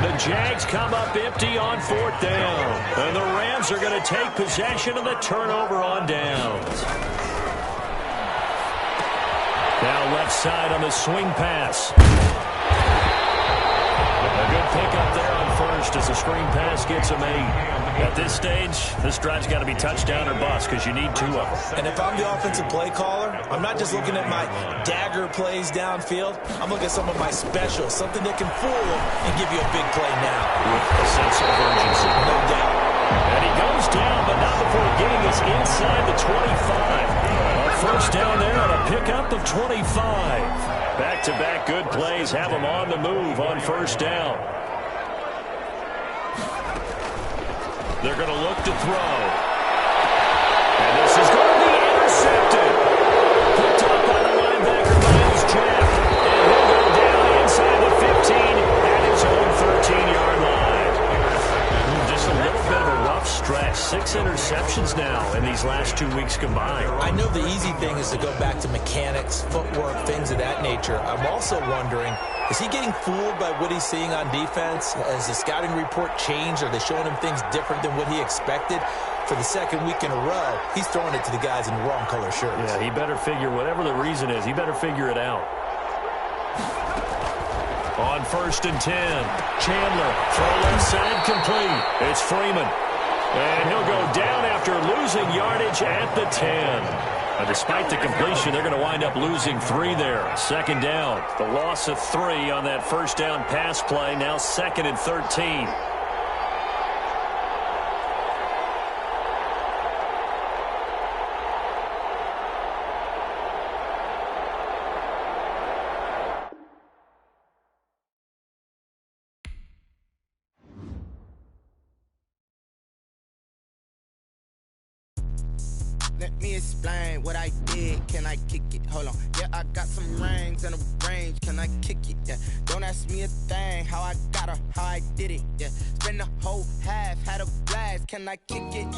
Speaker 4: The Jags come up empty on 4th down. And the Rams are going to take possession of the turnover on downs. Now left side on the swing pass. A good pickup there on first as the screen pass gets him 8. At this stage, this drive's got to be touchdown or bust because you need 2 of them.
Speaker 6: And if I'm the offensive play caller, I'm not just looking at my dagger plays downfield. I'm looking at some of my specials, something that can fool them and give you a big play now.
Speaker 4: With a sense of urgency.
Speaker 6: No doubt.
Speaker 4: And he goes down, but not before getting us inside the 25. A first down there on a pickup of 25. Back-to-back good plays have them on the move on first down. They're going to look to throw. And this is going to be intercepted. Picked up by the linebacker, Miles Jack. And he'll go down inside the 15 at his own 13-yard line. Just a little bit of a rough stretch. 6 interceptions now in these last 2 weeks combined.
Speaker 6: I know the easy thing is to go back to mechanics, footwork, things of that nature. I'm also wondering, is he getting fooled by what he's seeing on defense? Has the scouting report changed? Are they showing him things different than what he expected? For the 2nd week in a row, he's throwing it to the guys in the wrong color shirts.
Speaker 4: Yeah, he better figure, whatever the reason is, he better figure it out. On 1st and 10, Chandler, throw left side complete. It's Freeman. And he'll go down after losing yardage at the 10. Despite the completion, they're going to wind up losing 3 there. 2nd down. The loss of 3 on that first down pass play. Now 2nd and 13.
Speaker 1: Let me explain what I did. Can I kick it? Hold on. Yeah, I got some rings and a range. Can I kick it? Yeah. Don't ask me a thing. How I got her, how I did it. Yeah. Spend the whole half, had a blast. Can I kick it?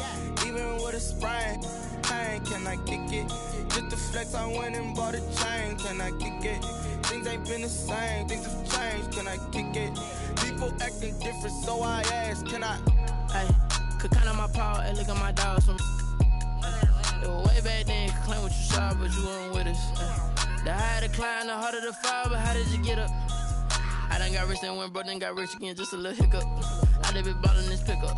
Speaker 1: Even with a sprain, pain. Can I kick it? Just the flex, I went and bought a chain. Can I kick it? Things ain't been the same. Things have changed. Can I kick it? People acting different, so I ask. Can I?
Speaker 7: Hey, could count on my power and look at my dogs from. It was way back then, could claim what you saw, but you weren't with us. The higher the climb, the harder the fall, but how did you get up? I done got rich and went broke, then got rich again, just a little hiccup. I done been ballin' this pickup.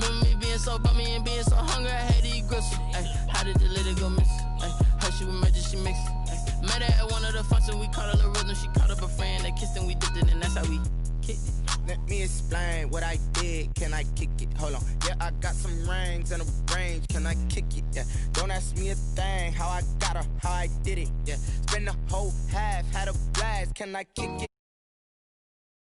Speaker 7: Remember me being so bummy and being so hungry, I had to eat gristle. Ay, how did the lady go miss? Ay, her she was magic, she mixed. Met her at one of the functions, we caught a little rhythm, she caught up a friend, they kissed and we dipped it, and that's how we kicked it.
Speaker 1: Let me explain what I did. Can I kick it? Hold on. Yeah, I got some rings and a range. Can I kick it? Yeah. Don't ask me a thing. How I got her, how I did it. Yeah. Spend the whole half, had a blast. Can I kick it?